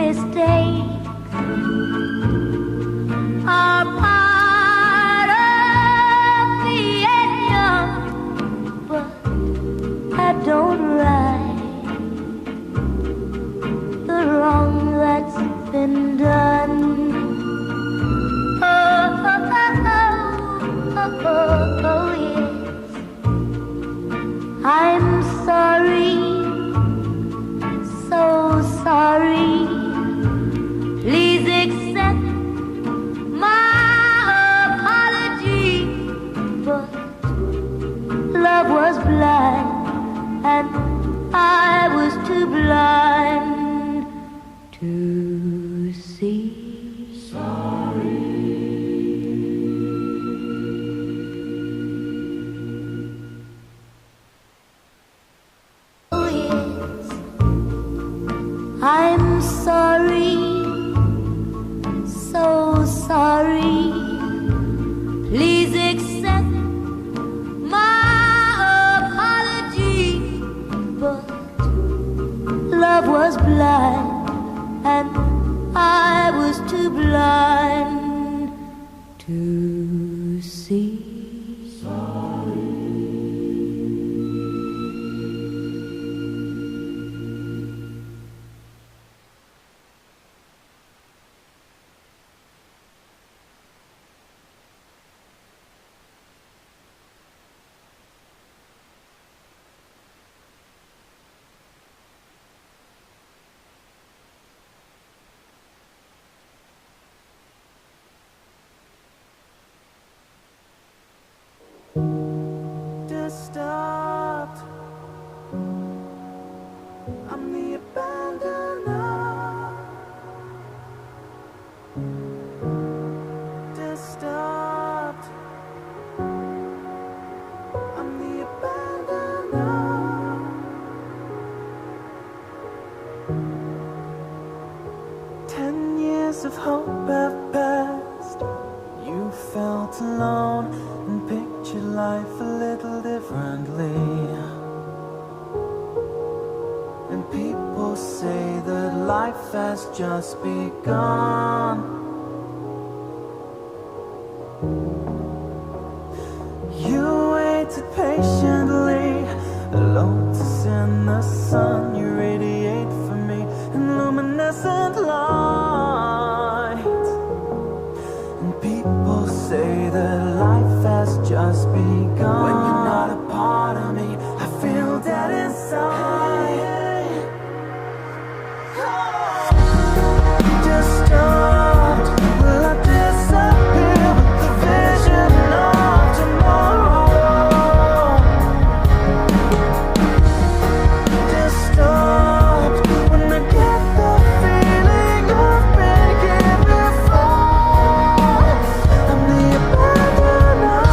mistakes are part of being young, but I don't right the wrong that's been done. Oh, oh, oh, oh, oh, oh, yes. I'm sorry, so sorry. Please accept my apology, but love was blind and I was too blind to see. Sorry. Oh yes, I'm sorry, so sorry. Please accept my apology, but love was blind and I was too blind to see. Disturbed, I'm the abandoner. Disturbed, I'm the abandoner. 10 years of hope have passed. You felt alone and pictured life a little differently. And people say that life has just begun. You waited patiently, a lotus in the sun. You radiate for me in luminescent light. And people say that life has just begun. When you're not a part of me, I feel dead inside. Disturbed, will I disappear with the vision of tomorrow? Disturbed, when I get the feeling of being before. I'm the abandoner.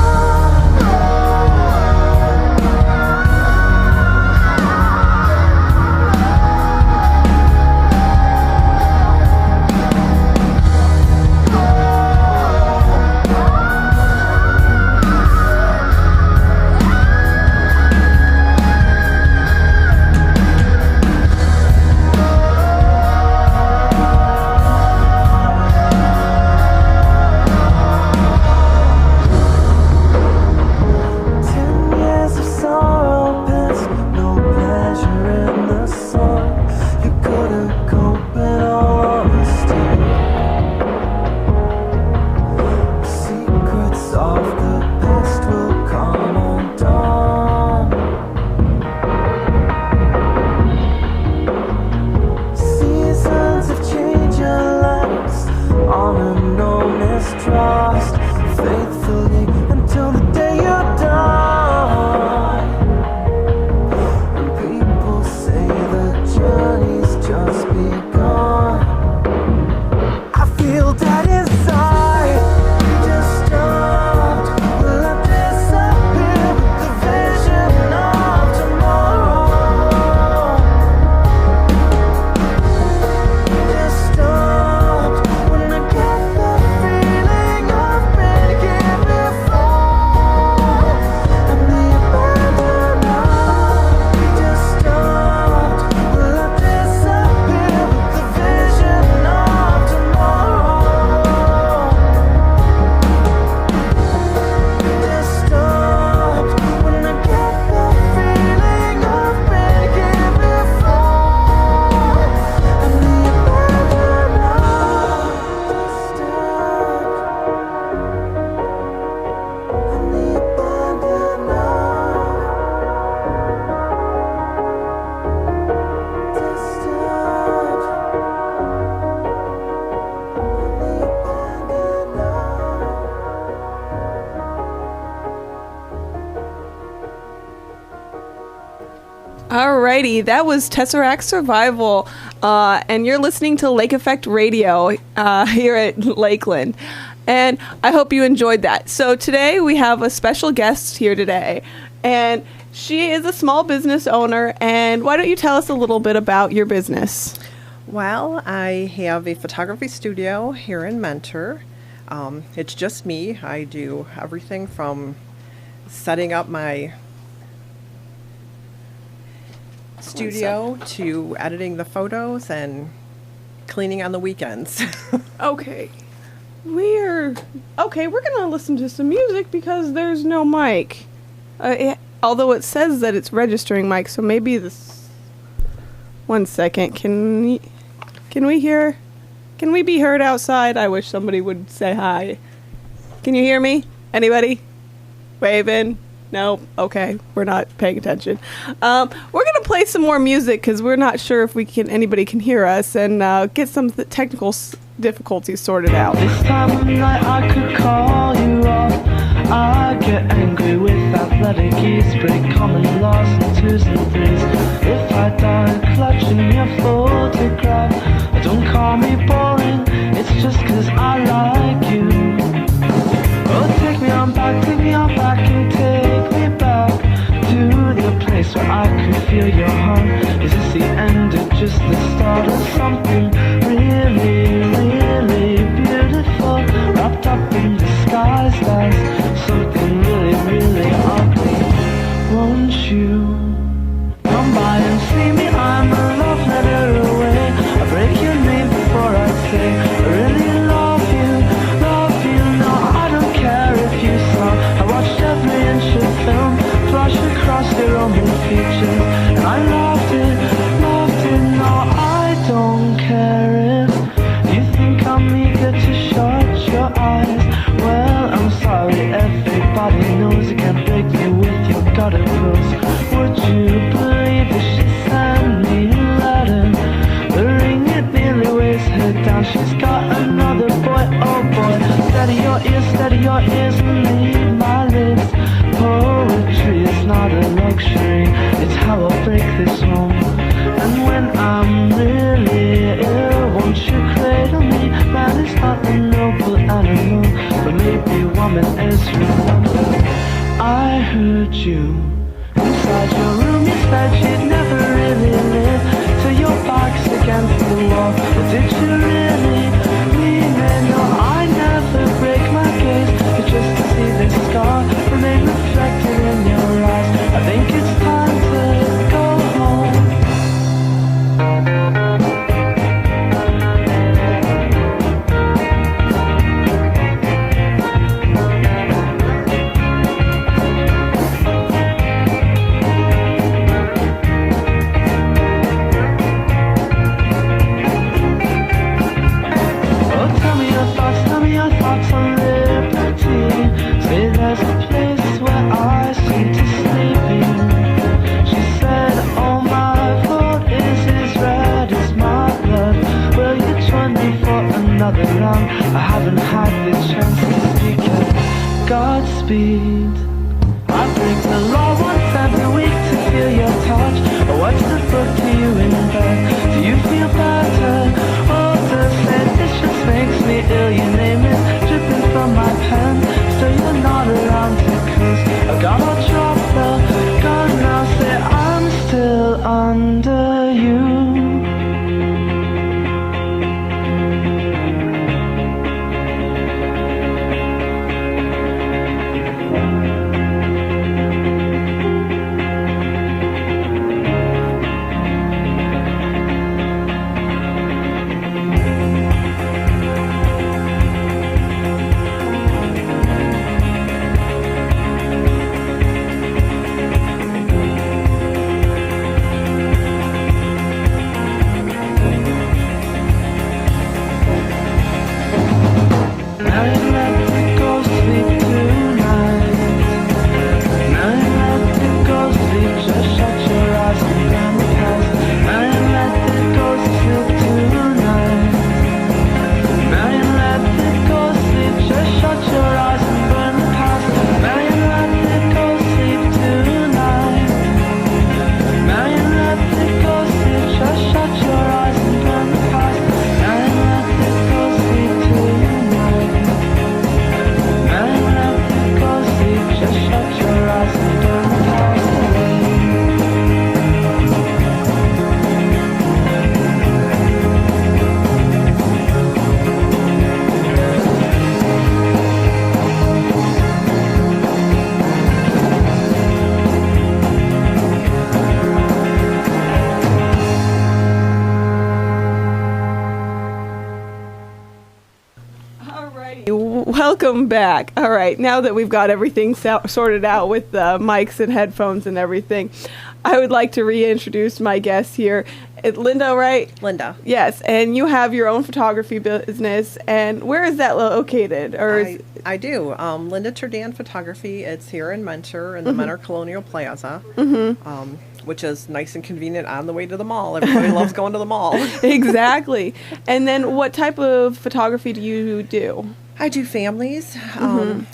Alrighty, that was Tesseract Survival, and you're listening to Lake Effect Radio here at Lakeland. And I hope you enjoyed that. So today we have a special guest here today, and she is a small business owner. And why don't you tell us a little bit about your business? Well, I have a photography studio here in Mentor. It's just me. I do everything from setting up my studio to editing the photos and cleaning on the weekends. Okay. We're going to listen to some music because there's no mic. Although it says that it's registering mic, so maybe this... 1 second. Can we hear? Can we be heard outside? I wish somebody would say hi. Can you hear me? Anybody? Waving? No? Okay. We're not paying attention. We're going to play some more music because we're not sure if anybody can hear us, and get some technical difficulties sorted out. This time of night I could call you off. I get angry with athletic ease, break common laws and twos and threes. If I die clutching your photograph, don't call me boring, it's just 'cause I like you. Oh, take me on back and take me back to the place where I could feel your heart. Is this the end or just the start of something really, really beautiful? Wrapped up in disguise as something really, really ugly. Won't you come by and see me? I'm a love letter away. I break your name before I say I really love you, love you. No, I don't care if you saw. I watched every inch of film flash across your open features, and I loved it, loved it. No, I don't care if you think I'm eager to shut your eyes. Well, I'm sorry, everybody knows you can't break me with your gutter clothes. Would you believe that she sent me a letter? The ring, it nearly weighs her down. She's got another boy, oh boy. Steady your ears and leave my lips. Poetry is not a luxury, it's how I break this home. And when I'm really ill, won't you cradle me? Man is not a noble animal, but maybe woman is. Remember, I heard you inside your room. You said you'd never really live till your back's against the wall. But did you really mean it? No, I never break my gaze, but just to see this scar remain reflected in your eyes. I think it's time to go home. Tell me your thoughts on liberty. Say there's a place where I seem to sleep in. She said, oh, my vote is as red as my blood. Will you join me for another round? I haven't had the chance to speak yet. Godspeed. I break the law once every week to feel your touch. I watch the book to you in bed. Do you feel better? Oh, the this just makes me ill. Your name is dripping from my pen. Still you're not around to cause I gotta drop the gun now. Say I'm still under you. Welcome back. All right, now that we've got everything sorted out with the mics and headphones and everything, I would like to reintroduce my guest here. Linda, right? Linda. Yes, and you have your own photography business, and where is that located? I do. Linda Terdan Photography. It's here in Mentor in the Mentor Colonial Plaza, which is nice and convenient on the way to the mall. Everybody loves going to the mall. Exactly. And then what type of photography do you do? I do families,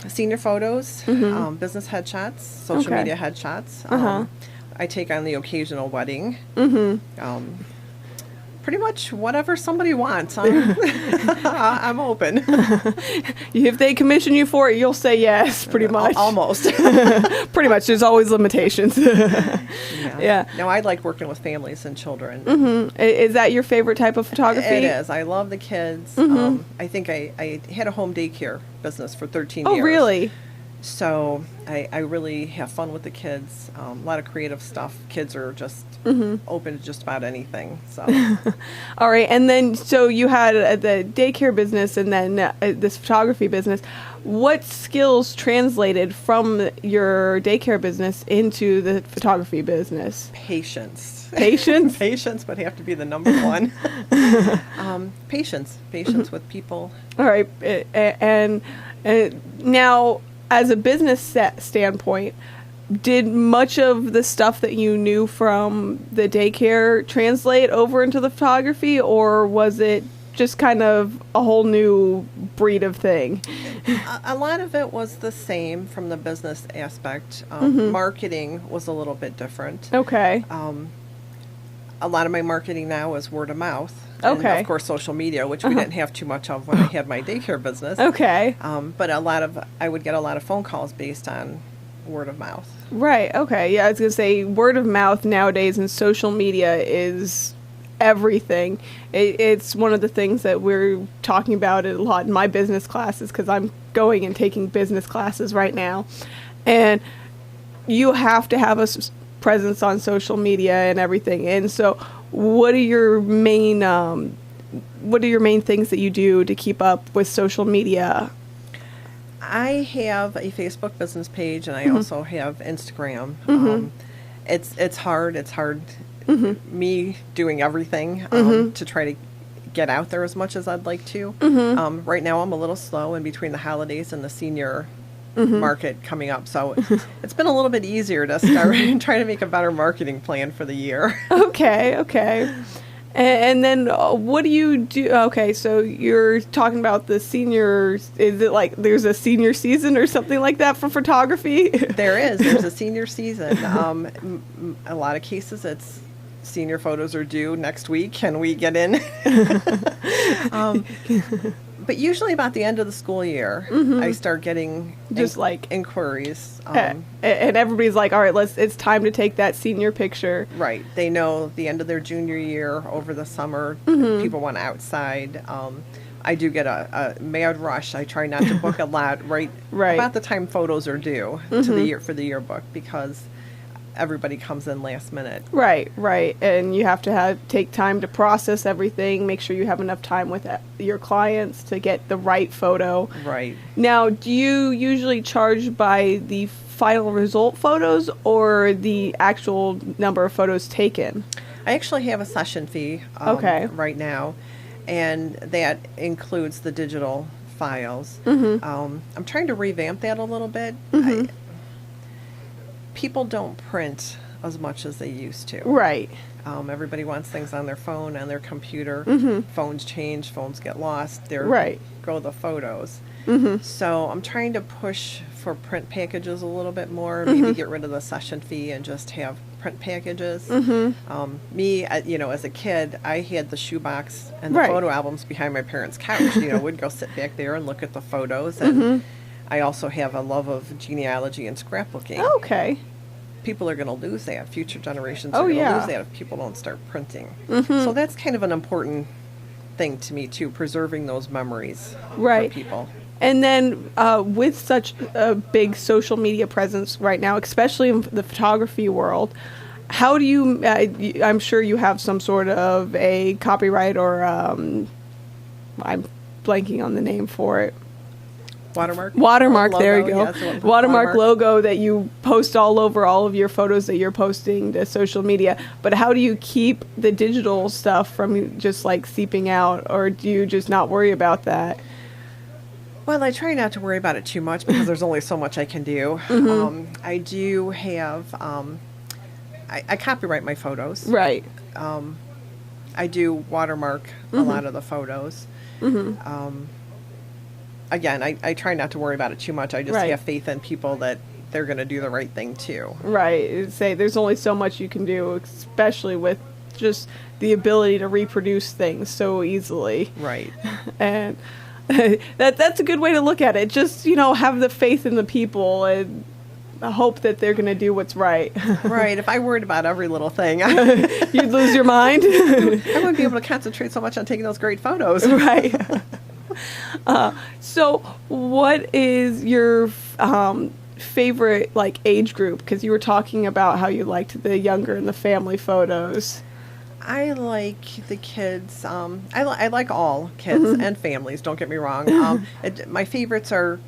senior photos, business headshots, social media headshots. I take on the occasional wedding. Pretty much whatever somebody wants. I'm open. If they commission you for it, you'll say yes, pretty much. Almost. Pretty much. There's always limitations. Yeah. No, I like working with families and children. Is that your favorite type of photography? It is. I love the kids. I think I had a home daycare business for 13 years. Oh, really? So I really have fun with the kids. A lot of creative stuff. Kids are just open to just about anything. So, all right. And then, so you had the daycare business and then this photography business. What skills translated from your daycare business into the photography business? Patience. Patience? Patience would have to be the number one. Patience with people. All right. And now, as a business standpoint, did much of the stuff that you knew from the daycare translate over into the photography, or was it just kind of a whole new breed of thing? A lot of it was the same from the business aspect. Marketing was a little bit different. Okay. A lot of my marketing now is word of mouth. Okay. And of course, social media, which we didn't have too much of when I had my daycare business. Okay. But I would get a lot of phone calls based on word of mouth. Right. Okay. Yeah, I was going to say word of mouth nowadays and social media is everything. It's one of the things that we're talking about a lot in my business classes, because I'm going and taking business classes right now. And you have to have a presence on social media and everything. And so what are your main things that you do to keep up with social media? I have a Facebook business page, and I also have Instagram. It's hard. It's hard. Me doing everything to try to get out there as much as I'd like to. Right now, I'm a little slow in between the holidays and the senior market coming up, so it's been a little bit easier to start trying to make a better marketing plan for the year. Okay. And then what do you do? Okay, so you're talking about the seniors. Is it like there's a senior season or something like that for photography? There's a senior season. A lot of cases, it's senior photos are due next week. Can we get in? But usually about the end of the school year, I start getting just like inquiries. And everybody's like, all right, it's time to take that senior picture. Right. They know the end of their junior year over the summer. People want outside. I do get a mad rush. I try not to book a lot right about the time photos are due to the year for the yearbook, because everybody comes in last minute. Right. And you have to take time to process everything, make sure you have enough time with your clients to get the right photo. Right. Now, do you usually charge by the final result photos or the actual number of photos taken? I actually have a session fee right now, and that includes the digital files. I'm trying to revamp that a little bit. People don't print as much as they used to. Right. Everybody wants things on their phone, on their computer. Phones change, phones get lost. There go the photos. So I'm trying to push for print packages a little bit more, maybe get rid of the session fee and just have print packages. Me, as a kid, I had the shoebox and the photo albums behind my parents' couch. Would go sit back there and look at the photos. And I also have a love of genealogy and scrapbooking. Okay. People are going to lose that. Future generations are going to lose that if people don't start printing. So that's kind of an important thing to me, too, preserving those memories for people. And then with such a big social media presence right now, especially in the photography world, how do you, I'm sure you have some sort of a copyright or I'm blanking on the name for it. Watermark, Logo, there you go. yes, Watermark logo that you post all over all of your photos that you're posting to social media. But how do you keep the digital stuff from just like seeping out, or do you just not worry about that? Well, I try not to worry about it too much because there's only so much I can do. I do have, I copyright my photos. Right. I do watermark a lot of the photos. Again, I try not to worry about it too much. I just Right. have faith in people that they're going to do the right thing too. Right. Say there's only so much you can do, especially with just the ability to reproduce things so easily. Right. And that's a good way to look at it. Just, have the faith in the people and hope that they're going to do what's right. Right. If I worried about every little thing, You'd lose your mind. I wouldn't be able to concentrate so much on taking those great photos. Right. So what is your favorite age group? Because you were talking about how you liked the younger and the family photos. I like the kids. I like all kids and families. Don't get me wrong. My favorites are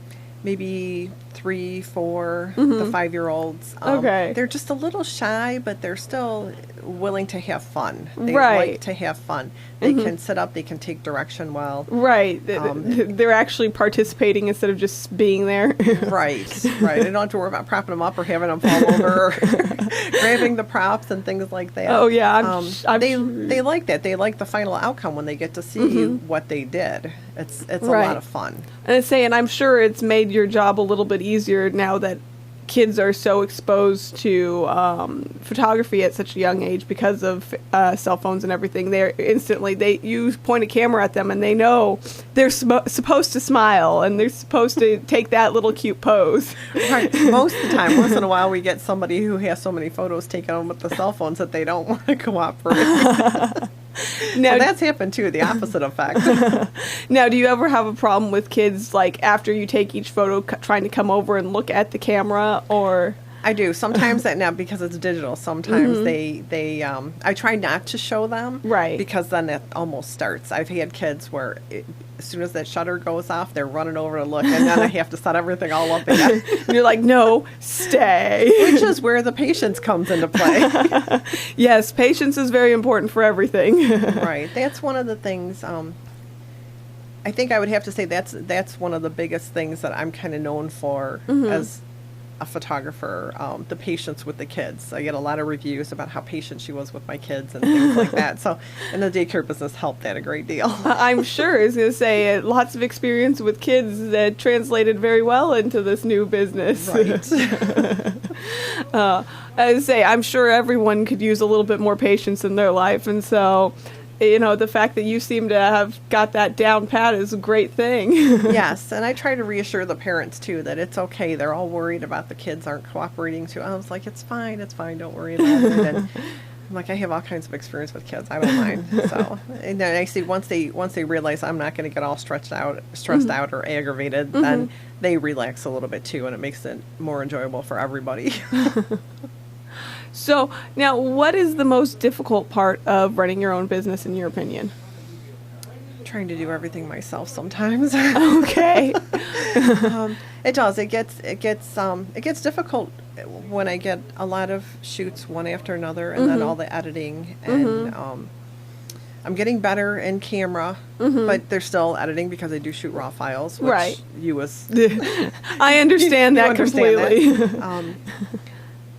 maybe 3, 4, the 5-year-olds. Okay. They're just a little shy, but they're still willing to have fun. They Right. like to have fun. They can sit up. They can take direction well. Right. They're actually participating instead of just being there. Right. I don't have to worry about propping them up or having them fall over, or grabbing the props and things like that. Oh, yeah. I'm they sure. they like that. They like the final outcome when they get to see what they did. It's a Right. lot of fun. And I'm sure it's made your job a little bit easier now that kids are so exposed to photography at such a young age because of cell phones and everything. You point a camera at them and they know they're supposed to smile and they're supposed to take that little cute pose. Right. Most of the time, once in a while, we get somebody who has so many photos taken on with the cell phones that they don't want to cooperate. Now, So that's happened too, the opposite effect. now, do you ever have a problem with kids, after you take each photo, trying to come over and look at the camera, or? I do. Sometimes now because it's digital, sometimes they I try not to show them. Right. Because then it almost starts. I've had kids where as soon as that shutter goes off, they're running over to look, and then I have to set everything all up again. And you're like, no, stay. Which is where the patience comes into play. Yes, patience is very important for everything. Right. That's one of the things. I think I would have to say that's one of the biggest things that I'm kind of known for as a photographer. The patience with the kids. I get a lot of reviews about how patient she was with my kids and things like that. So, and the daycare business helped that a great deal. I'm sure. I was going to say, lots of experience with kids that translated very well into this new business. Right. I would say, I'm sure everyone could use a little bit more patience in their life. And so, the fact that you seem to have got that down pat is a great thing. Yes, and I try to reassure the parents too that it's okay. They're all worried about the kids aren't cooperating too. I was like, it's fine, don't worry about it. And I'm like, I have all kinds of experience with kids. I don't mind. So, and then I see once they realize I'm not going to get all stressed out or aggravated, then they relax a little bit too, and it makes it more enjoyable for everybody. So, now, what is the most difficult part of running your own business, in your opinion? Trying to do everything myself sometimes. Okay. It does. It gets difficult when I get a lot of shoots one after another, and then all the editing. And I'm getting better in camera, but there's still editing because I do shoot raw files, which Right. you as I understand you that understand completely. that.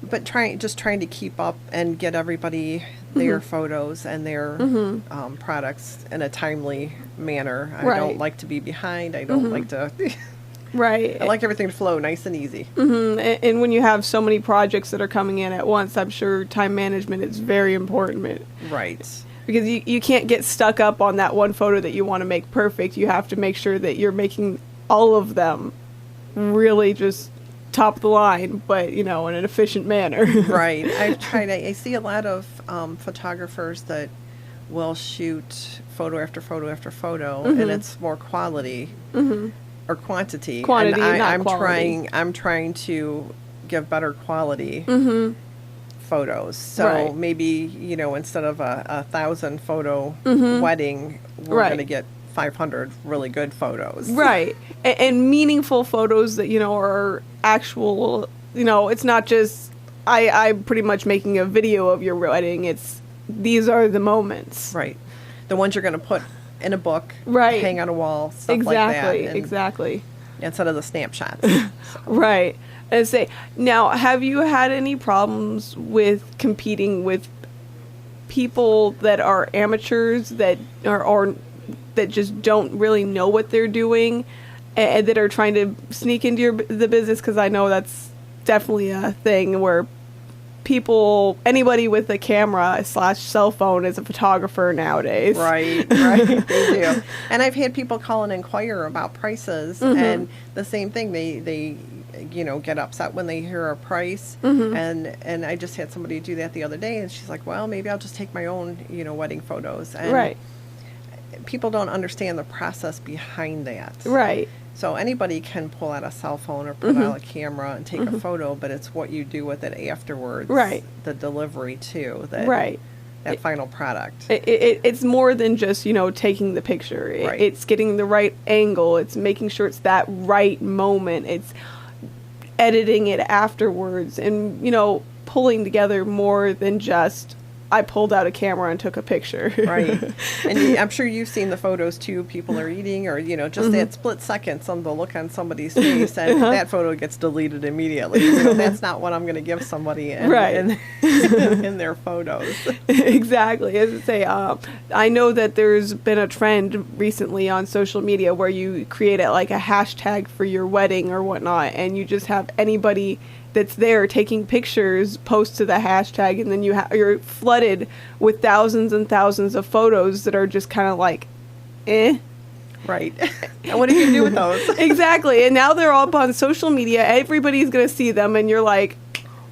But trying to keep up and get everybody their photos and their products in a timely manner. I Right. don't like to be behind. I don't like to. Right. I like everything to flow nice and easy. And when you have so many projects that are coming in at once, I'm sure time management is very important. Right. Because you can't get stuck up on that one photo that you want to make perfect. You have to make sure that you're making all of them really just top of the line, but in an efficient manner. Right. I see a lot of photographers that will shoot photo after photo after photo, and it's more quality or quantity. Quantity, and not I'm quality. I'm trying to give better quality photos. So Right. maybe instead of a 1,000 photo wedding, we're Right. going to get 500 really good photos. Right. And meaningful photos that, are actual, it's not just, I'm pretty much making a video of your wedding. These are the moments. Right. The ones you're going to put in a book, right, hang on a wall, stuff like that. Exactly. Instead of the snapshots. Right. And say, now, have you had any problems with competing with people that are amateurs that or that just don't really know what they're doing and that are trying to sneak into the business? Because I know that's definitely a thing where anybody with a camera / cell phone is a photographer nowadays. Right, they do. And I've had people call and inquire about prices, and the same thing, they get upset when they hear a price, and I just had somebody do that the other day, and she's like, well, maybe I'll just take my own, wedding photos. And right. People don't understand the process behind that. Right. So anybody can pull out a cell phone or put out a camera and take a photo, but it's what you do with it afterwards. Right. The delivery too. Right. That final product. It's more than just, taking the picture. Right. It's getting the right angle. It's making sure it's that right moment. It's editing it afterwards and, pulling together more than just, I pulled out a camera and took a picture. Right. And I'm sure you've seen the photos too. People are eating or, just that split second, the look on somebody's face, and that photo gets deleted immediately. That's not what I'm going to give somebody in their photos. Exactly. As I say, I know that there's been a trend recently on social media where you create like a hashtag for your wedding or whatnot, and you just have anybody that's there taking pictures, post to the hashtag, and then you're flooded with thousands and thousands of photos that are just kind of like, eh. Right. And what do you do with those? Exactly. And now they're all up on social media. Everybody's going to see them, and you're like,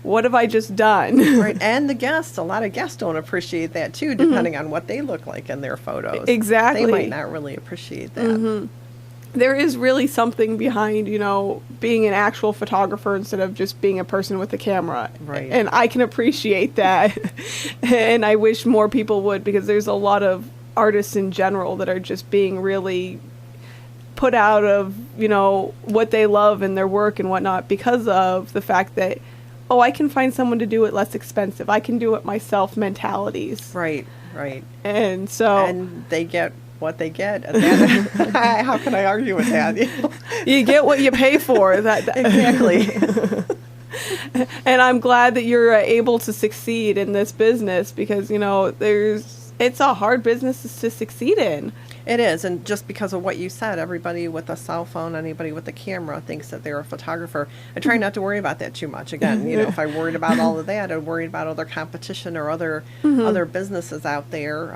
what have I just done? Right. And a lot of guests don't appreciate that too, depending on what they look like in their photos. Exactly. They might not really appreciate that. There is really something behind, being an actual photographer instead of just being a person with a camera. Right. And I can appreciate that. And I wish more people would, because there's a lot of artists in general that are just being really put out of, what they love in their work and whatnot because of the fact that, I can find someone to do it less expensive. I can do it myself mentalities. Right. And so... And they get what they get. And that, how can I argue with that? You get what you pay for. Exactly. And I'm glad that you're able to succeed in this business because, it's a hard business to succeed in. It is, and just because of what you said, everybody with a cell phone, anybody with a camera thinks that they're a photographer. I try not to worry about that too much. Again, if I worried about all of that, I'd worried about other competition or other businesses out there.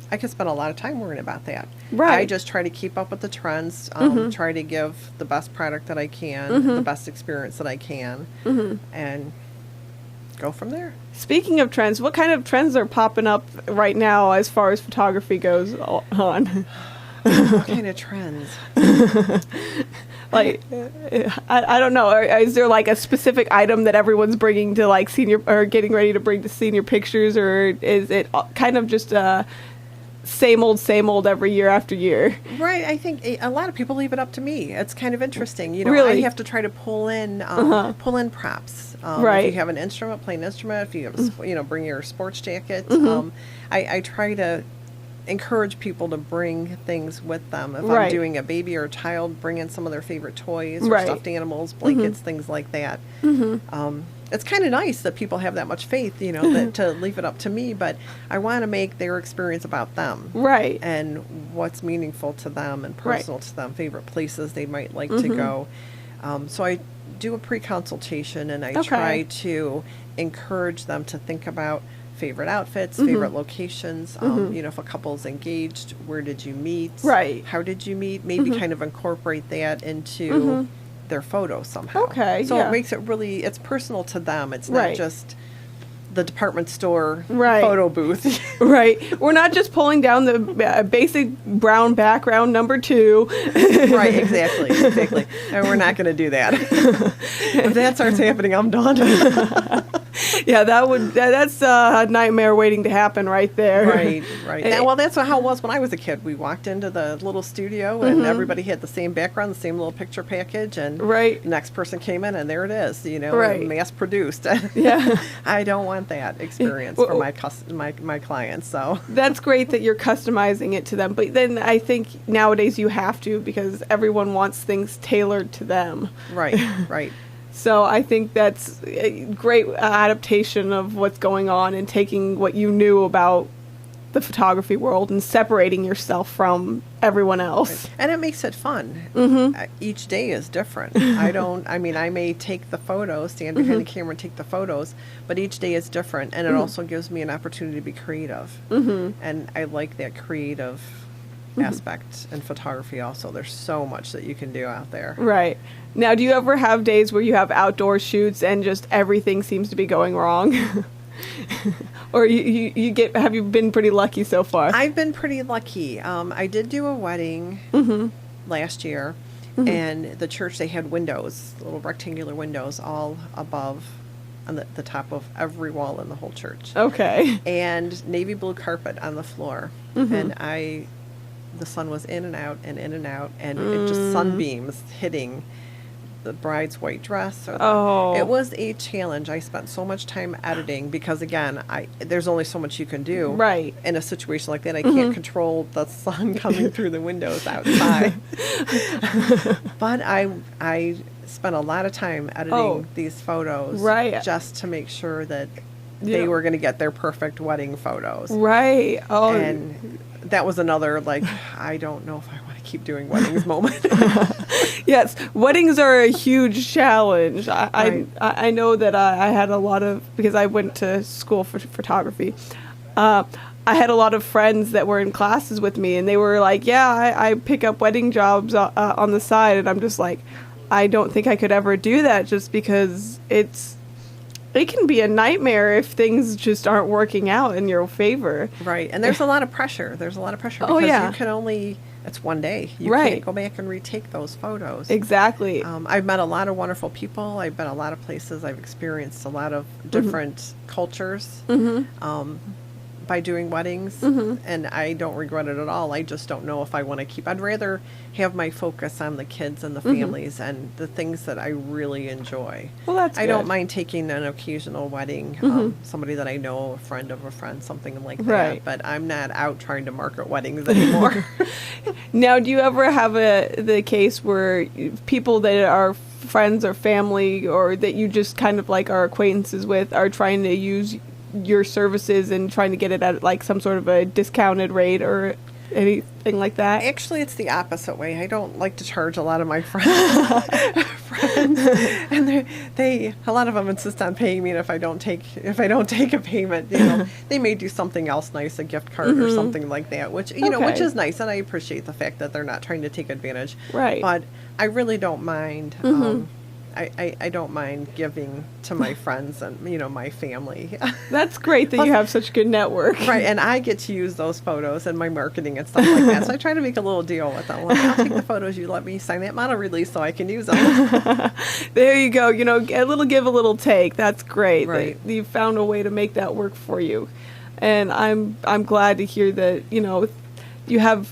I could spend a lot of time worrying about that. Right. I just try to keep up with the trends, try to give the best product that I can, the best experience that I can, and go from there. Speaking of trends, what kind of trends are popping up right now as far as photography goes on? What kind of trends? Like, I don't know. Is there like a specific item that everyone's bringing to like senior or getting ready to bring to senior pictures, or is it kind of just same old every year after year? Right. I think a lot of people leave it up to me. It's kind of interesting. Really? I have to try to pull in props. Right. If you have an instrument, play an instrument. If you have, bring your sports jacket. I try to encourage people to bring things with them. If I'm doing a baby or a child, bring in some of their favorite toys or stuffed animals, blankets, things like that. It's kind of nice that people have that much faith, that to leave it up to me, but I want to make their experience about them. Right. And what's meaningful to them and personal to them, favorite places they might like to go. So I do a pre-consultation, and I try to encourage them to think about favorite outfits, favorite locations. If a couple's engaged, where did you meet? Right. How did you meet? Maybe kind of incorporate that into their photo somehow. Okay. So it makes it really, it's personal to them. It's not just the department store Right. photo booth. Right. We're not just pulling down the basic brown background number 2. Right, exactly. And we're not going to do that. If that starts happening, I'm done. Yeah, that's a nightmare waiting to happen right there. Right. And- Well, that's how it was when I was a kid. We walked into the little studio, and everybody had the same background, the same little picture package, and Right. the next person came in, and there it is, Right. mass produced. Yeah. I don't want that experience Well- for my clients. So That's great that you're customizing it to them, but then I think nowadays you have to because everyone wants things tailored to them. right. So I think that's a great adaptation of what's going on and taking what you knew about the photography world and separating yourself from everyone else. And it makes it fun. Each day is different. I may take the photos, stand behind the camera and take the photos, but each day is different. And it also gives me an opportunity to be creative. And I like that creative aspect in photography also. There's so much that you can do out there. Right. Now, do you ever have days where you have outdoor shoots and just everything seems to be going wrong? Or have you been pretty lucky so far? I've been pretty lucky. I did do a wedding last year, and the church, they had windows, little rectangular windows all above on the top of every wall in the whole church. Okay. And navy blue carpet on the floor. And the sun was in and out, and it just sunbeams hitting the bride's white dress. It was a challenge. I spent so much time editing because, again, there's only so much you can do. Right. In a situation like that, I can't control the sun coming through the windows outside. But I spent a lot of time editing these photos, right, just to make sure that Yeah. they were going to get their perfect wedding photos. Right. Oh. And that was another, I don't know if I want to keep doing weddings moment. Yes, weddings are a huge challenge. Right. I know that I had a lot of, because I went to school for photography, I had a lot of friends that were in classes with me, and they were like, yeah, I pick up wedding jobs on the side, and I'm just like, I don't think I could ever do that just because it can be a nightmare if things just aren't working out in your favor. Right. And there's a lot of pressure. Because yeah. you can only, it's one day. You Right. can't go back and retake those photos. Exactly. I've met a lot of wonderful people. I've been a lot of places. I've experienced a lot of different cultures by doing weddings. And I don't regret it at all. I just don't know if I want to keep. I'd rather have my focus on the kids and the families and the things that I really enjoy. Well, that's I don't good. mind taking an occasional wedding, somebody that I know, a friend of a friend, something like that. Right. But I'm not out trying to market weddings anymore. Now, do you ever have the case where people that are friends or family or that you just kind of like are acquaintances with are trying to use your services and trying to get it at like some sort of a discounted rate or anything like that? Actually, it's the opposite way. I don't like to charge a lot of my friends, and they a lot of them insist on paying me. And if I don't take a payment, they may do something else nice, a gift card or something like that, which which is nice, and I appreciate the fact that they're not trying to take advantage. Right. But I really don't mind. I don't mind giving to my friends and my family. That's great that you have such a good network. Right, and I get to use those photos in my marketing and stuff like that. So I try to make a little deal with them. I'll take the photos. You let me sign that model release so I can use them. There you go. A little give, a little take. That's great. Right. That you found a way to make that work for you, and I'm glad to hear that. You have,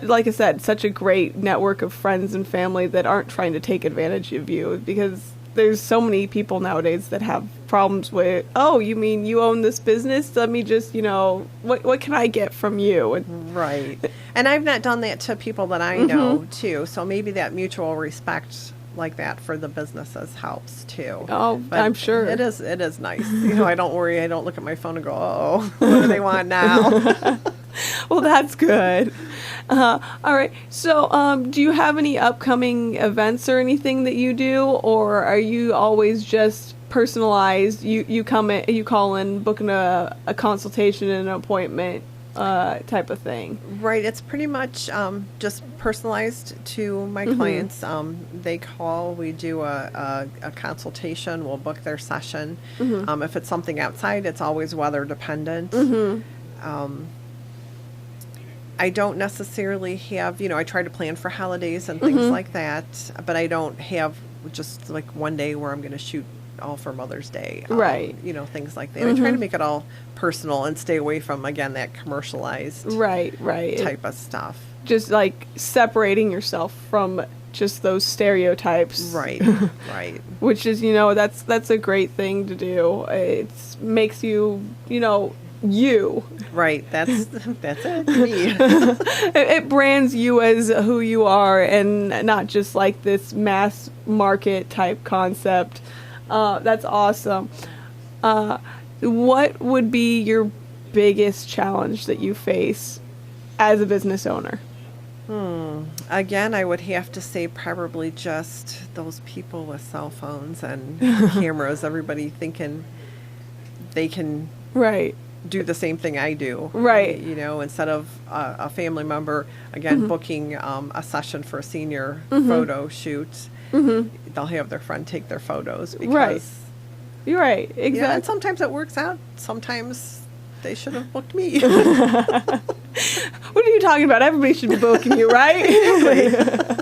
like I said, such a great network of friends and family that aren't trying to take advantage of you, because there's so many people nowadays that have problems with, oh, you mean you own this business? Let me just, what can I get from you? And Right. And I've not done that to people that I know, too. So maybe that mutual respect like that for the businesses helps, too. Oh, But I'm sure. It is nice. I don't worry. I don't look at my phone and go, oh, what do they want now? Well, that's good. All right. So, do you have any upcoming events or anything that you do, or are you always just personalized? You call in, booking a consultation and an appointment type of thing. Right. It's pretty much just personalized to my clients. They call, we do a consultation, we'll book their session. If it's something outside, it's always weather dependent. I don't necessarily have, I try to plan for holidays and things like that, but I don't have just like one day where I'm going to shoot all for Mother's Day. Right. You know, things like that. I try to make it all personal and stay away from, again, that commercialized Right. type of stuff. Just like separating yourself from just those stereotypes. Right, right. Which is, you know, that's a great thing to do. It makes you, you know, you. Right, that's it, me. It brands you as who you are and not just like this mass market type concept. That's awesome. What would be your biggest challenge that you face as a business owner? Again, I would have to say probably just those people with cell phones and cameras, everybody thinking they can Right. do the same thing I do. Right. You know, instead of a family member, again, booking a session for a senior photo shoot, they'll have their friend take their photos because, Right. You're right. Exactly. yeah, and sometimes it works out. Sometimes they should have booked me. What are you talking about? Everybody should be booking you, right?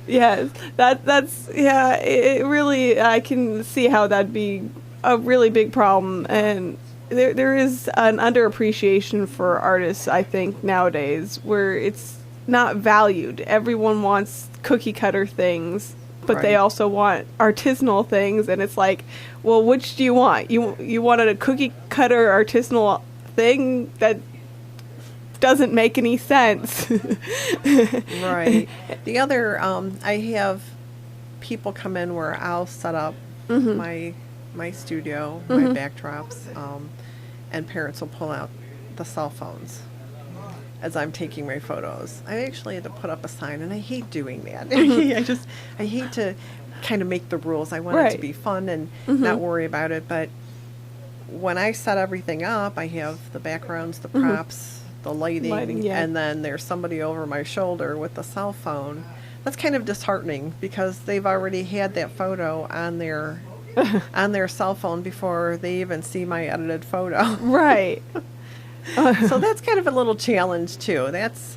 Yes, that's yeah. It really, I can see how that'd be a really big problem, and there is an underappreciation for artists, I think, nowadays, where it's not valued. Everyone wants cookie cutter things, but they Right. also want artisanal things, and it's like, well, which do you want? You wanted a cookie cutter artisanal thing that doesn't make any sense. Right. The other, I have people come in where I'll set up my studio, my backdrops, and parents will pull out the cell phones as I'm taking my photos. I actually had to put up a sign, and I hate doing that. I hate to kind of make the rules. I want it Right. to be fun and not worry about it. But when I set everything up, I have the backgrounds, the props, the lighting, yeah. and then there's somebody over my shoulder with the cell phone. That's kind of disheartening because they've already had that photo on their cell phone before they even see my edited photo. Right. So that's kind of a little challenge too. That's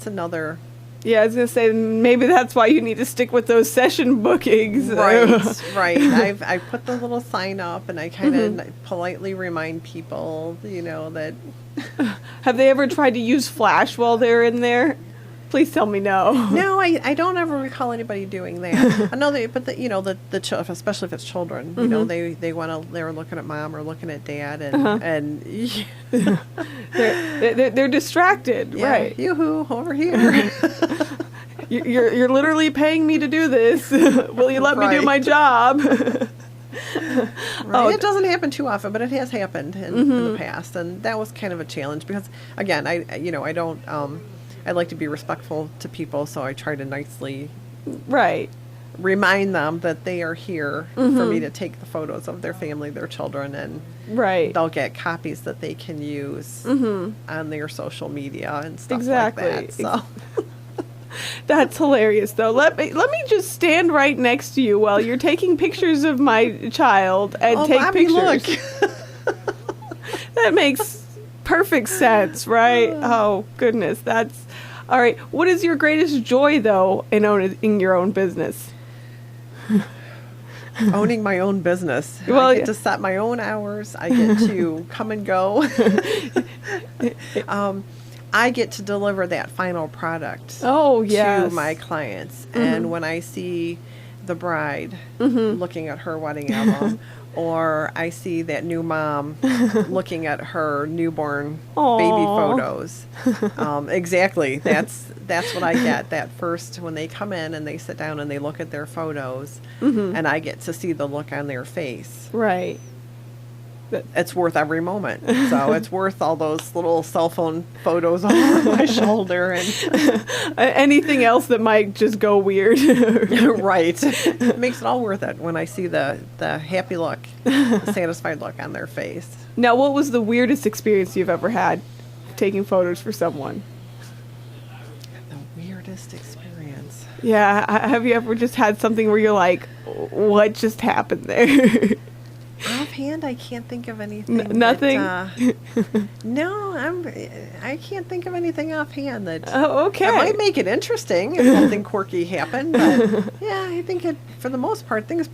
another. Yeah, I was gonna say maybe that's why you need to stick with those session bookings. Right. I put the little sign up, and I kind of politely remind people, you know, that. Have they ever tried to use Flash while they're in there? Please tell me no. No, I don't ever recall anybody doing that. I know especially if it's children, you know, they're looking at mom or looking at dad, and They're distracted, yeah, right? yoo-hoo, over here. You're literally paying me to do this. Will you let me do Right. my job? Right. It doesn't happen too often, but it has happened in the past, and that was kind of a challenge because, again, I don't. I like to be respectful to people, so I try to nicely Right. remind them that they are here for me to take the photos of their family, their children, and Right. they'll get copies that they can use on their social media and stuff Exactly. like that. So. That's hilarious, though. Let me just stand right next to you while you're taking pictures of my child and take Bobby, pictures. look. That makes perfect sense, right? Oh goodness, that's all right. What is your greatest joy, though, in owning your own business? Owning my own business. Well, I get to set my own hours. I get to come and go. I get to deliver that final product Oh yes, to my clients. And when I see the bride looking at her wedding album, or I see that new mom looking at her newborn baby photos. Exactly. That's what I get. That first, when they come in and they sit down and they look at their photos, and I get to see the look on their face. right. It's worth every moment. So it's worth all those little cell phone photos over my shoulder and Anything else that might just go weird. right. It makes it all worth it when I see the happy look, the satisfied look on their face. Now, what was the weirdest experience you've ever had taking photos for someone? The weirdest experience. Yeah, have you ever just had something where you're like, what just happened there? I've offhand, I can't think of anything. Nothing? No, I can't think of anything offhand that. Oh, okay. It might make it interesting if something quirky happened, but yeah, I think for the most part, things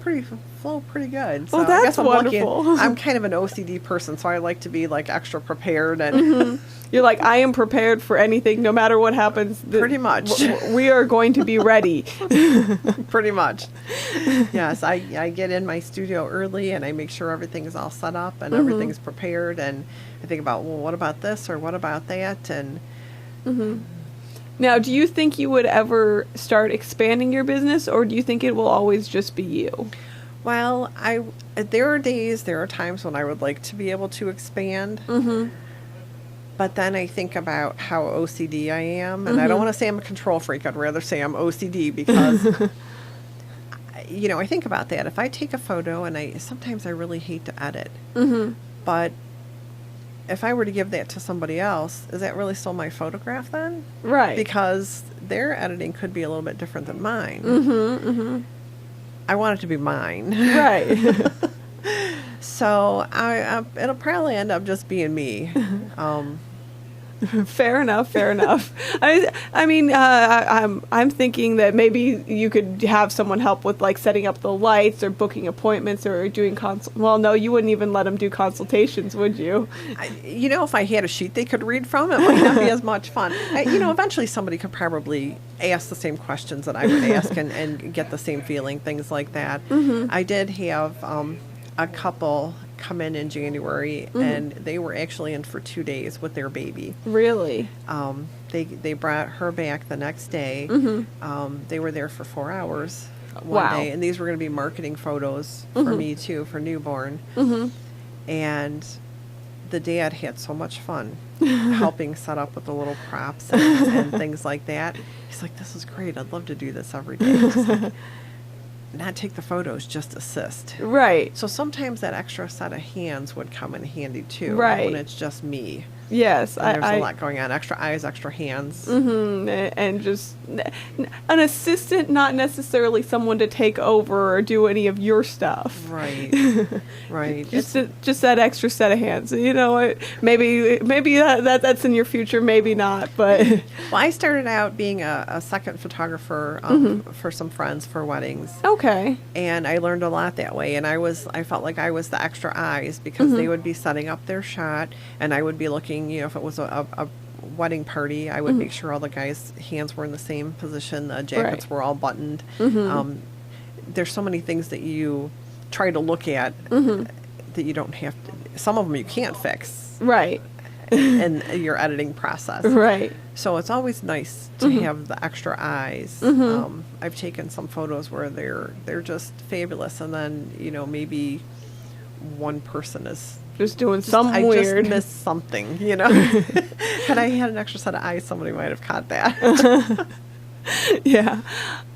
flow pretty good. So Well, I that's guess I'm wonderful. lucky. I'm kind of an OCD person, so I like to be like extra prepared and. Mm-hmm. You're like, I am prepared for anything, no matter what happens. Pretty much. We are going to be ready. Pretty much. Yes, I get in my studio early and I make sure everything is all set up and everything's prepared, and I think about, well, what about this or what about that, and Now, do you think you would ever start expanding your business, or do you think it will always just be you? well, there are times when I would like to be able to expand. But then I think about how OCD I am, and I don't want to say I'm a control freak. I'd rather say I'm OCD because, I think about that. If I take a photo, and sometimes I really hate to edit, but if I were to give that to somebody else, is that really still my photograph then? Right. Because their editing could be a little bit different than mine. I want it to be mine. Right. So it'll probably end up just being me. Fair enough. I mean, I'm thinking that maybe you could have someone help with like setting up the lights or booking appointments or doing Well, no, you wouldn't even let them do consultations, would you? If I had a sheet they could read from, it might not be as much fun. Eventually somebody could probably ask the same questions that I would ask and get the same feeling, things like that. I did have a couple come in January, and they were actually in for 2 days with their baby. Really? They brought her back the next day. They were there for 4 hours one day, and these were going to be marketing photos for me too, for newborn. And the dad had so much fun helping set up with the little props and things like that. He's like, "This is great. I'd love to do this every day." Just like, not take the photos, just assist. Right. So sometimes that extra set of hands would come in handy too. Right. When it's just me. Yes. And there's a lot going on. Extra eyes, extra hands. And just an assistant, not necessarily someone to take over or do any of your stuff. Right. Right. Just that extra set of hands. Maybe that's in your future, maybe not. But well, I started out being a second photographer for some friends for weddings. Okay. And I learned a lot that way. And I felt like I was the extra eyes because they would be setting up their shot, and I would be looking. If it was a wedding party, I would make sure all the guys' hands were in the same position, the jackets were all buttoned. There's so many things that you try to look at that you don't have to. Some of them you can't fix. Right. In your editing process. Right. So it's always nice to have the extra eyes. I've taken some photos where they're just fabulous, and then maybe one person is just doing something weird. I just missed something, Had I had an extra set of eyes, somebody might have caught that. Yeah.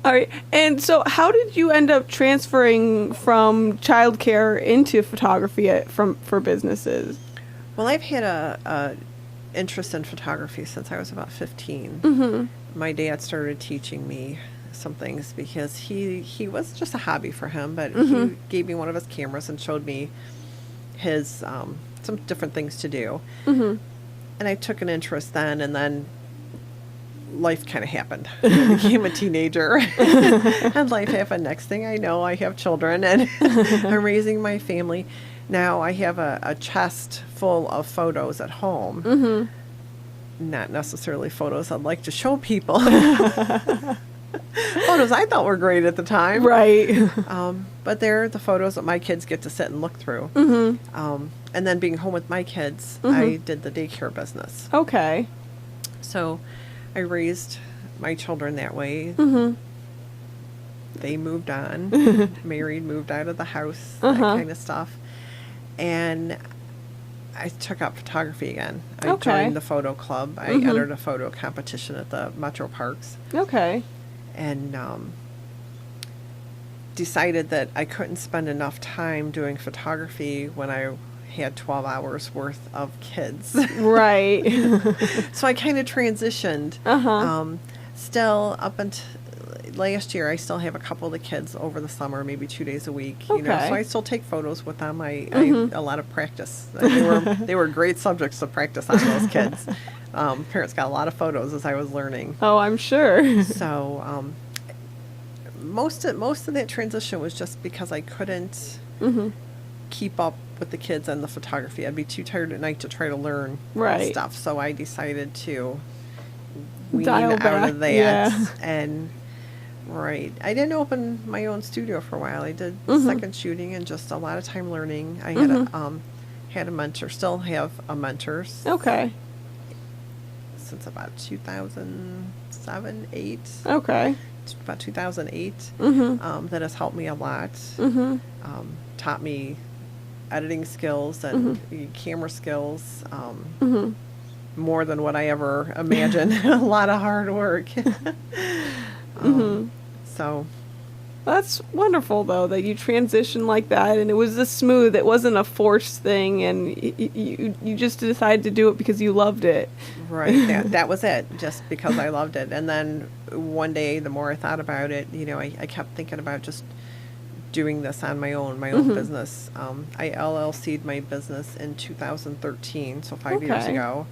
All right. And so how did you end up transferring from childcare into photography for businesses? Well, I've had a interest in photography since I was about 15. My dad started teaching me some things because he was just a hobby for him, but he gave me one of his cameras and showed me his some different things to do. And I took an interest then, and then life kind of happened. I became a teenager and life happened. Next thing I know, I have children and I'm raising my family. Now I have a chest full of photos at home. Not necessarily photos I'd like to show people. Photos I thought were great at the time. Right. But they're the photos that my kids get to sit and look through. And then being home with my kids, I did the daycare business. Okay. So I raised my children that way. They moved on, married, moved out of the house, that kind of stuff. And I took up photography again. I joined the photo club. I entered a photo competition at the Metro Parks. Okay. And decided that I couldn't spend enough time doing photography when I had 12 hours worth of kids. Right. So I kind of transitioned. Still up until last year I still have a couple of the kids over the summer, maybe 2 days a week. You know, Okay. so I still take photos with them. I a lot of practice. They were great subjects to practice on, those kids. Parents got a lot of photos as I was learning. Oh, I'm sure. So most of that transition was just because I couldn't keep up with the kids and the photography. I'd be too tired at night to try to learn Right. stuff. So I decided to wean Dial out back, of that. yeah. And right, I didn't open my own studio for a while. I did second shooting and just a lot of time learning. I had a mentor, still have a mentor Okay. since about 2007, 8. Okay. About 2008, that has helped me a lot. Taught me editing skills and camera skills, more than what I ever imagined. A lot of hard work. So That's wonderful, though, that you transitioned like that, and it was a smooth. It wasn't a forced thing, and you just decided to do it because you loved it. right, that was it, just because I loved it. And then one day, the more I thought about it, you know, I kept thinking about just doing this on my own business. I LLC'd my business in 2013, so 5 years Okay. ago,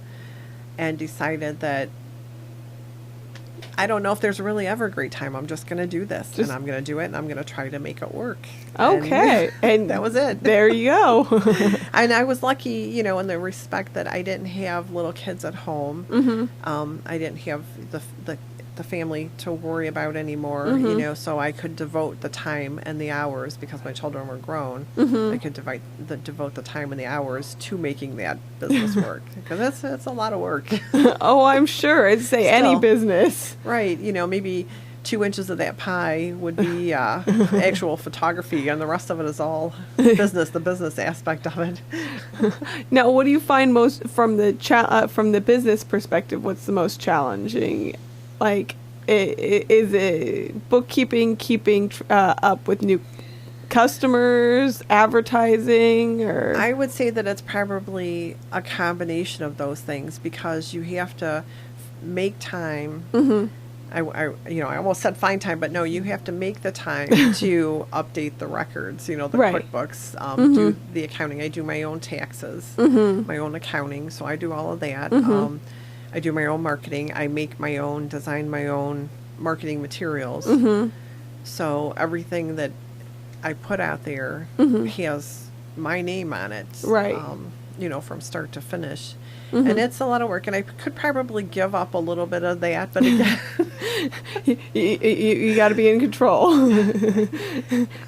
and decided that I don't know if there's really ever a great time. I'm just going to do this, and I'm going to do it, and I'm going to try to make it work. Okay, and that was it. There you go. And I was lucky, you know, in the respect that I didn't have little kids at home. I didn't have the family to worry about anymore, you know, so I could devote the time and the hours, because my children were grown. I could devote the time and the hours to making that business work, because it's a lot of work. Oh, I'm sure. I'd say any Still. business. Right, you know, maybe 2 inches of that pie would be actual photography, and the rest of it is all business, the business aspect of it. Now, what do you find most from the business perspective? What's the most challenging? Like, is it bookkeeping, keeping up with new customers, advertising, or? I would say that it's probably a combination of those things, because you have to make time. I almost said find time, but no, you have to make the time to update the records, you know, the Right. QuickBooks, do the accounting. I do my own taxes, my own accounting, so I do all of that. I do my own marketing. I make my own, design my own marketing materials. So everything that I put out there has my name on it. Right. You know, from start to finish. And it's a lot of work, and I could probably give up a little bit of that, but again, you got to be in control.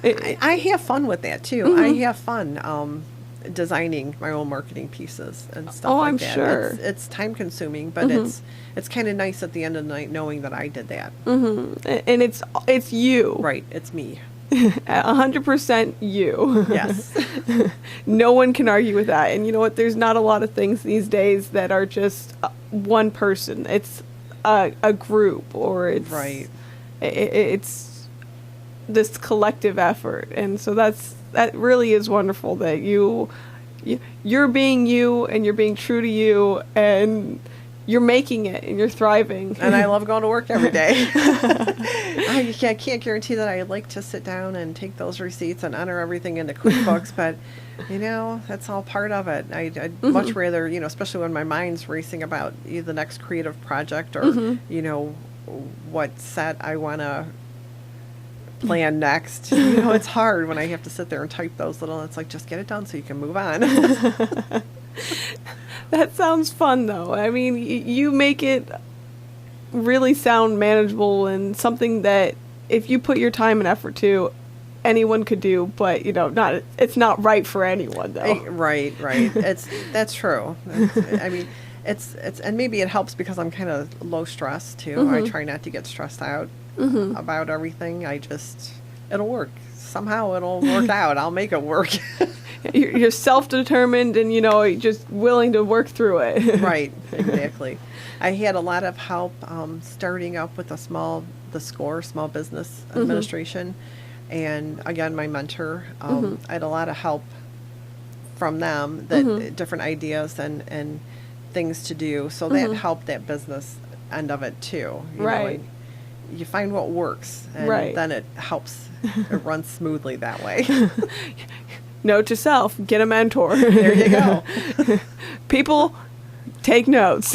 I have fun with that too. I have fun designing my own marketing pieces and stuff Oh, like I'm that. sure. It's time consuming, but it's kind of nice at the end of the night knowing that I did that. And it's you. Right, it's me. 100% you. Yes. No one can argue with that. And you know what? There's not a lot of things these days that are just one person. It's a group, or it's Right. It's this collective effort, and so that really is wonderful that you're being you, and you're being true to you, and you're making it, and you're thriving. And I love going to work every day. I can't guarantee that I'd like to sit down and take those receipts and enter everything into QuickBooks, but, you know, that's all part of it. I'd much rather, you know, especially when my mind's racing about either the next creative project or, you know, what set I want to plan next. You know, it's hard when I have to sit there and type those little, it's like, just get it done so you can move on. That sounds fun, though. I mean, you make it really sound manageable, and something that if you put your time and effort to, anyone could do. But you know, it's not right for anyone, though. Right. That's true. I mean, it's and maybe it helps because I'm kind of low stress too. I try not to get stressed out about everything. It'll work. Somehow it'll work out. I'll make it work. You're self-determined, and you know, just willing to work through it. Right, exactly. I had a lot of help starting up with small business administration, and again, my mentor. I had a lot of help from them, that different ideas and things to do. So that helped that business end of it too. You know, Right. you find what works, and Right. then it helps. It runs smoothly that way. Note to self, get a mentor. There you go. People, take notes.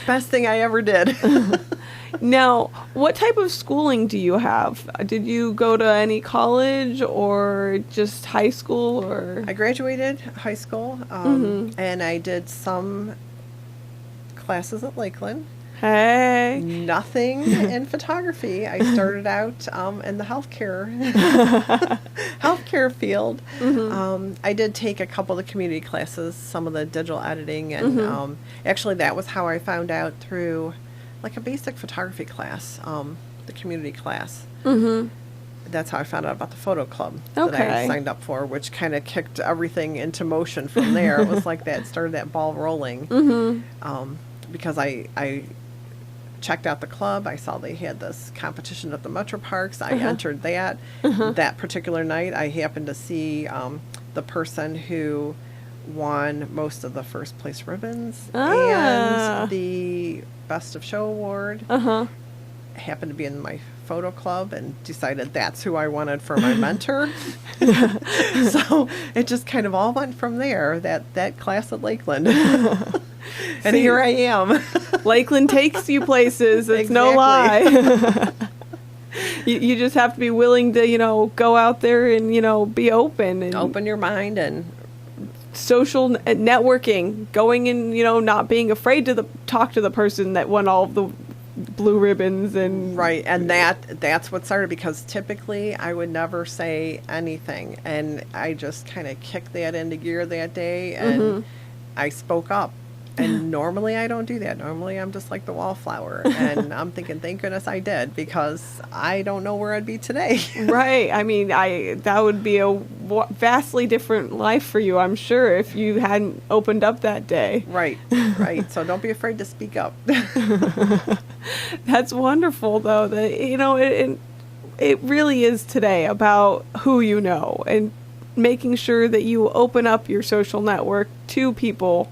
Best thing I ever did. Now, what type of schooling do you have? Did you go to any college or just high school or? I graduated high school, and I did some classes at Lakeland. Hey. Nothing in photography. I started out in the healthcare field. I did take a couple of the community classes, some of the digital editing, and actually that was how I found out through like a basic photography class, the community class. That's how I found out about the photo club that I Okay. signed up for, which kind of kicked everything into motion from there. It was like that, started that ball rolling. Because I checked out the club. I saw they had this competition at the Metro Parks. I entered that. That particular night, I happened to see the person who won most of the first place ribbons and the Best of Show award. Happened to be in my photo club and decided that's who I wanted for my mentor. So it just kind of all went from there, that class at Lakeland. And here I am. Lakeland takes you places. It's no lie. You just have to be willing to, go out there and, be open and Open your mind and social networking, going and, not being afraid to talk to the person that won all of the blue ribbons and right, and that's what started, because typically I would never say anything, and I just kind of kicked that into gear that day, and I spoke up. And normally I don't do that. Normally I'm just like the wallflower, and I'm thinking, thank goodness I did, because I don't know where I'd be today. Right. I mean, that would be a vastly different life for you, I'm sure, if you hadn't opened up that day. Right. So don't be afraid to speak up. That's wonderful, though. That it really is today about who you know and making sure that you open up your social network to people.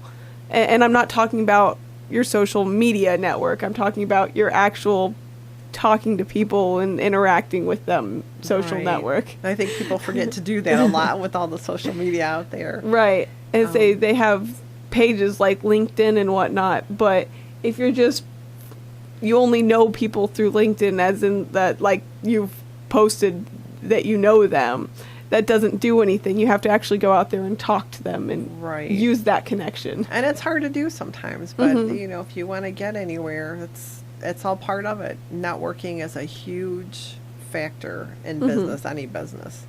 And I'm not talking about your social media network. I'm talking about your actual talking to people and interacting with them social Right. network. I think people forget to do that a lot with all the social media out there. Right. And they have pages like LinkedIn and whatnot. But if you only know people through LinkedIn, as in that, like, you've posted that you know them, that doesn't do anything. You have to actually go out there and talk to them and Right. use that connection. And it's hard to do sometimes, but if you want to get anywhere, it's all part of it. Networking is a huge factor in business, any business.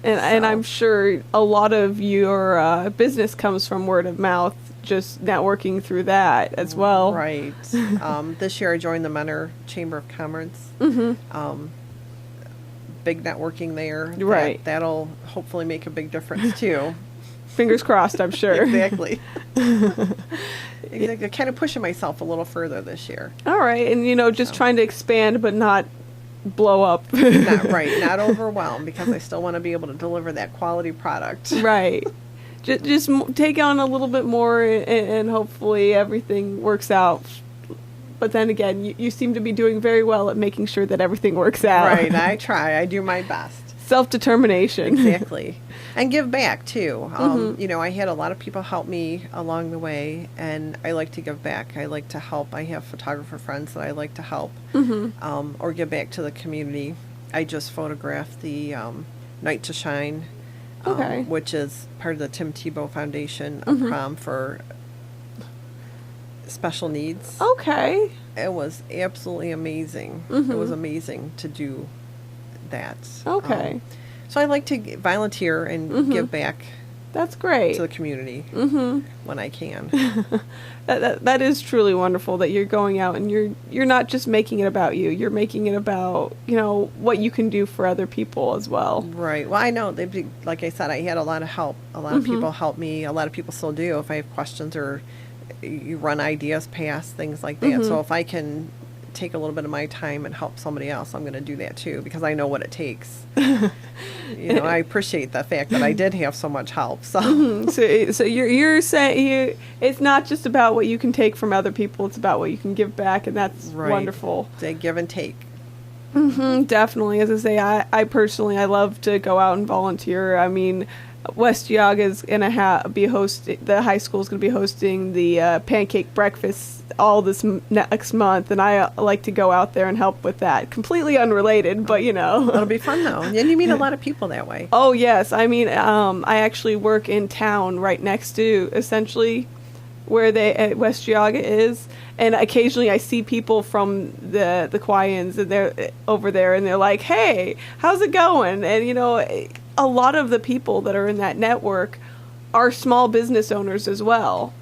And So- I'm sure a lot of your business comes from word of mouth, just networking through that as well. Right. This year I joined the Mentor Chamber of Commerce. Big networking there. Right. That'll hopefully make a big difference too. Fingers crossed, I'm sure. Exactly. Exactly. Kind of pushing myself a little further this year. All right. And, just trying to expand but not blow up. Not overwhelmed, because I still want to be able to deliver that quality product. Right. Just take on a little bit more and hopefully everything works out. But then again, you seem to be doing very well at making sure that everything works out. Right. I try. I do my best. Self-determination. Exactly. And give back too. I had a lot of people help me along the way, and I like to give back. I like to help. I have photographer friends that I like to help or give back to the community. I just photographed the Night to Shine, Okay. which is part of the Tim Tebow Foundation, a prom for special needs. Okay. It was absolutely amazing. It was amazing to do that. Okay. So I like to volunteer and give back That's great. to the community when I can. That is truly wonderful that you're going out and you're not just making it about you. You're making it about, what you can do for other people as well. Right. Well, I know, like I said, I had a lot of help. A lot of people helped me. A lot of people still do if I have questions or you run ideas past, things like that. So if I can take a little bit of my time and help somebody else, I'm going to do that too, because I know what it takes. I appreciate the fact that I did have so much help. So, So you're saying it's not just about what you can take from other people; it's about what you can give back, and that's right. wonderful. They give and take. Definitely. As I say, I personally, I love to go out and volunteer. I mean, West Geauga is going to be hosting, the high school is going to be hosting the pancake breakfast all this next month, and I like to go out there and help with that. Completely unrelated, but It'll be fun though. And you meet a lot of people that way. Oh, yes. I mean, I actually work in town right next to, essentially, where West Geauga is. And occasionally I see people from the Quayans, and they're over there, and they're like, hey, how's it going? And, a lot of the people that are in that network are small business owners as well.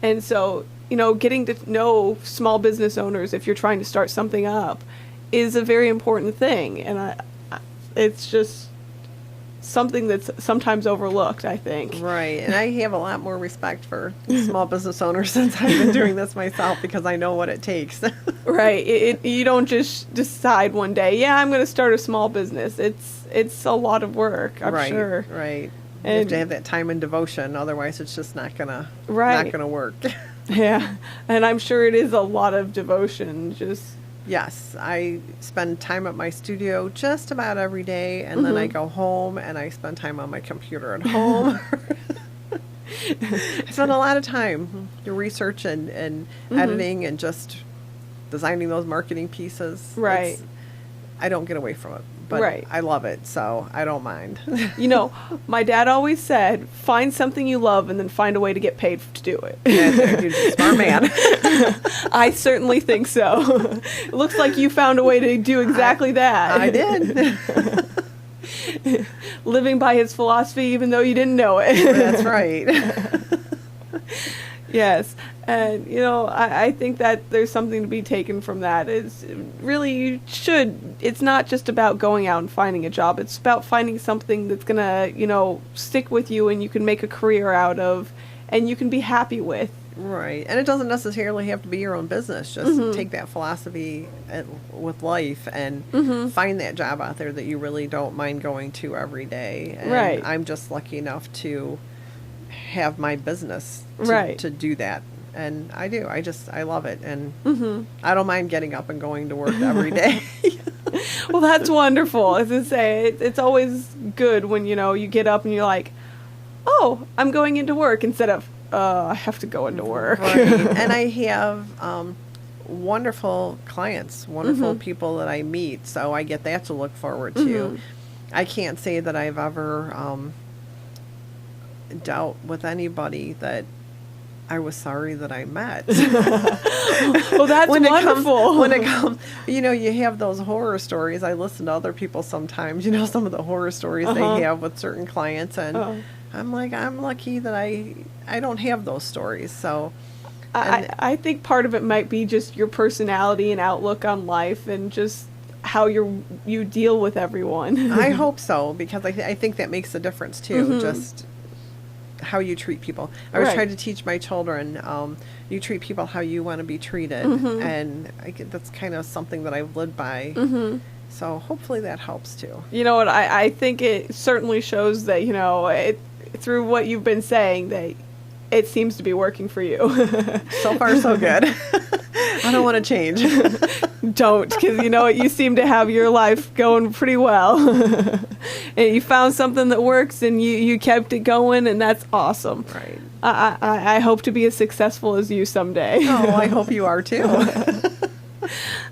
And so, getting to know small business owners if you're trying to start something up is a very important thing. And it's just something that's sometimes overlooked, I think. Right. And I have a lot more respect for small business owners since I've been doing this myself, because I know what it takes. Right. You don't just decide one day, I'm going to start a small business. It's a lot of work, I'm right, sure. Right. You have to have that time and devotion, otherwise it's just not gonna work. Yeah. And I'm sure it is a lot of devotion. Yes, I spend time at my studio just about every day, and then I go home and I spend time on my computer at home. I spend a lot of time research and editing and just designing those marketing pieces. Right. I don't get away from it, but right. I love it, so I don't mind. My dad always said, find something you love and then find a way to get paid to do it. Yeah, you're a smart man. I certainly think so. It looks like you found a way to do exactly that. I did. Living by his philosophy even though you didn't know it. That's right. Yes. And, I think that there's something to be taken from that. It's really, it's not just about going out and finding a job. It's about finding something that's going to, stick with you and you can make a career out of and you can be happy with. Right. And it doesn't necessarily have to be your own business. Just take that philosophy with life and find that job out there that you really don't mind going to every day. And right. I'm just lucky enough to have my business to do that. And I do. I love it. And I don't mind getting up and going to work every day. Well, that's wonderful. As I say, it's always good when, you get up and you're like, oh, I'm going into work, instead of, I have to go into work. Right. And I have wonderful clients, wonderful people that I meet. So I get that to look forward to. I can't say that I've ever dealt with anybody that I was sorry that I met. Well, that's wonderful. When it comes, you have those horror stories. I listen to other people sometimes, some of the horror stories they have with certain clients, and I'm like, I'm lucky that I don't have those stories. So I think part of it might be just your personality and outlook on life, and just how you deal with everyone. I hope so, because I think that makes a difference too. Just how you treat people. I was trying to teach my children, you treat people how you want to be treated, and that's kind of something that I've lived by. So hopefully that helps too. You know what? I think it certainly shows that through what you've been saying, that it seems to be working for you. So far, so good. I don't want to change. Don't, because you seem to have your life going pretty well. And you found something that works, and you kept it going, and that's awesome. Right. I hope to be as successful as you someday. Oh, I hope you are too.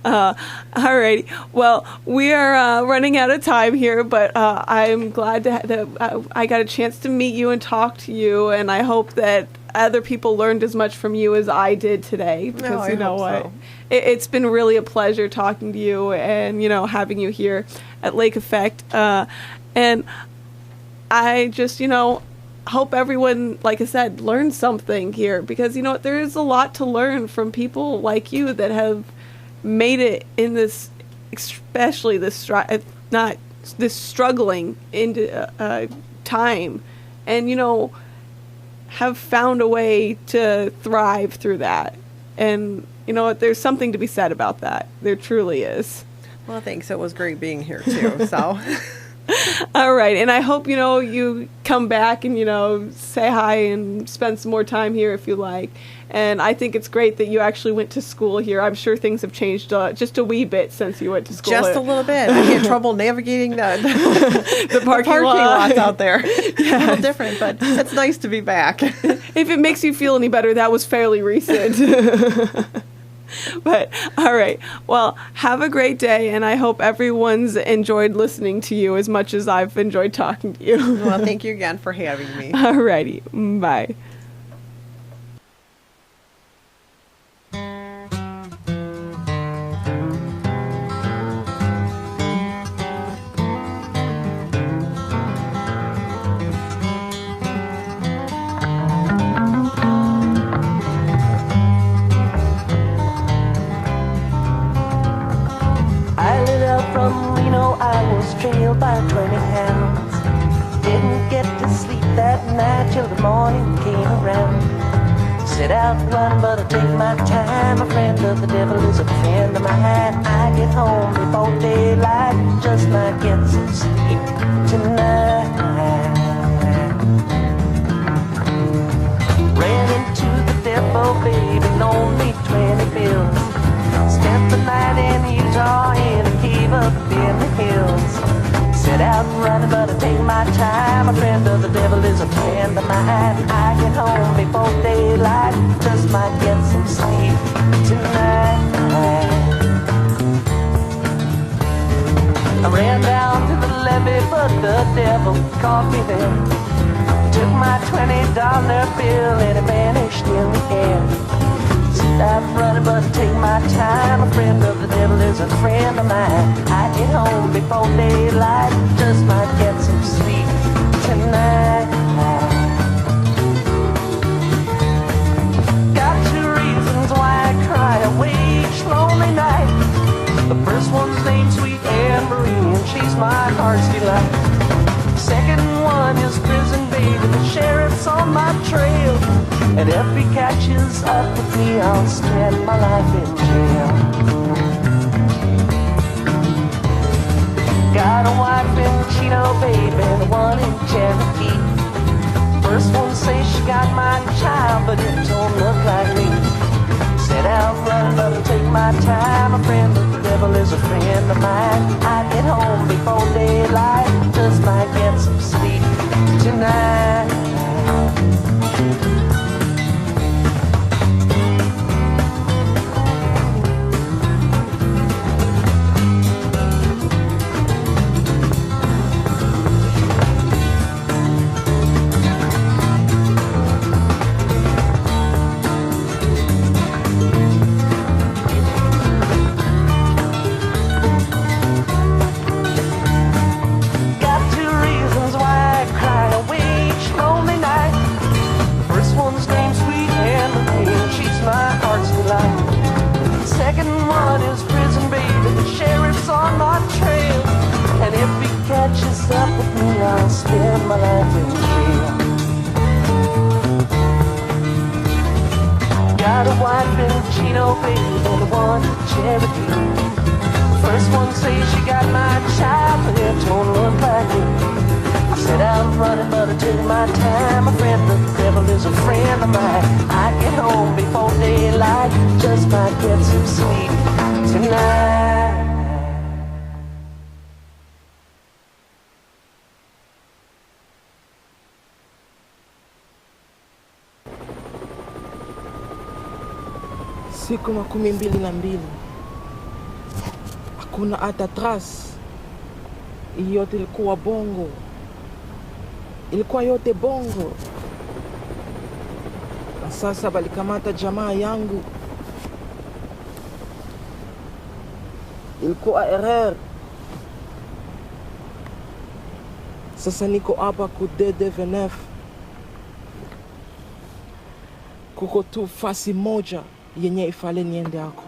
Alrighty. Well, we are running out of time here, but I'm glad that I got a chance to meet you and talk to you, and I hope that other people learned as much from you as I did today. Because you know what? So. It's been really a pleasure talking to you and, having you here at Lake Effect. And I just, hope everyone, like I said, learns something here, because, there is a lot to learn from people like you that have made it in this, especially this struggling into time, and have found a way to thrive through that. And you know what? There's something to be said about that. There truly is. Well, thanks. It was great being here too. So, All right, and I hope you come back and say hi and spend some more time here if you like. And I think it's great that you actually went to school here. I'm sure things have changed just a wee bit since you went to school. just a little bit. I had trouble navigating the parking lot. lots out there. It's a little different, but it's nice to be back. If it makes you feel any better, that was fairly recent. But all right, well, have a great day, and I hope everyone's enjoyed listening to you as much as I've enjoyed talking to you. Well, thank you again for having me. All righty, bye. I lit out from Reno, I was trailed by 20 hounds. Didn't get to sleep that night till the morning came around. Set out to run, but I take my time. A friend of the devil is a friend of mine. I get home before daylight, just might get some sleep tonight. Ran into the devil, baby, loaned me 20 bills. Spent the night in Utah in a cave up in the hills. Set out running, but I take my time. A friend of the devil is a friend of mine. I get home before daylight, just might get some sleep tonight. I ran down to the levee, but the devil caught me there. Took my $20 bill and it vanished in the air. I'm running, but I take my time. A friend of the devil is a friend of mine. I get home before daylight, just might get some sleep tonight. Got two reasons why I cry away each lonely night. The first one's named Sweet Anne Marie, and she's my heart's delight. Second one is prison baby, the sheriff's on my trail. And if he catches up with me, I'll spend my life in jail. Got a wife in Chino, baby, and one in Cherokee. First one says she got my child, but it don't look like me. Set out running, but I take my time. A friend of the devil is a friend of mine. I get home before daylight, just might get some sleep tonight. Siku 12, hakuna hata trace. Hii yote ilikuwa bongo, ilikuwa yote bongo. Na sasa balikamata jamaa yangu, ilikuwa error. Sasa niko hapa ku DD29. Kuko tu fasi moja yenye ifale niende ako.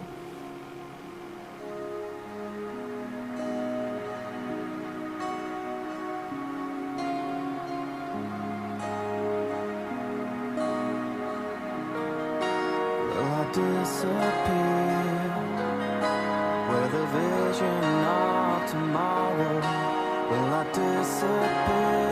Well, I disappear? With a vision of tomorrow, will I disappear?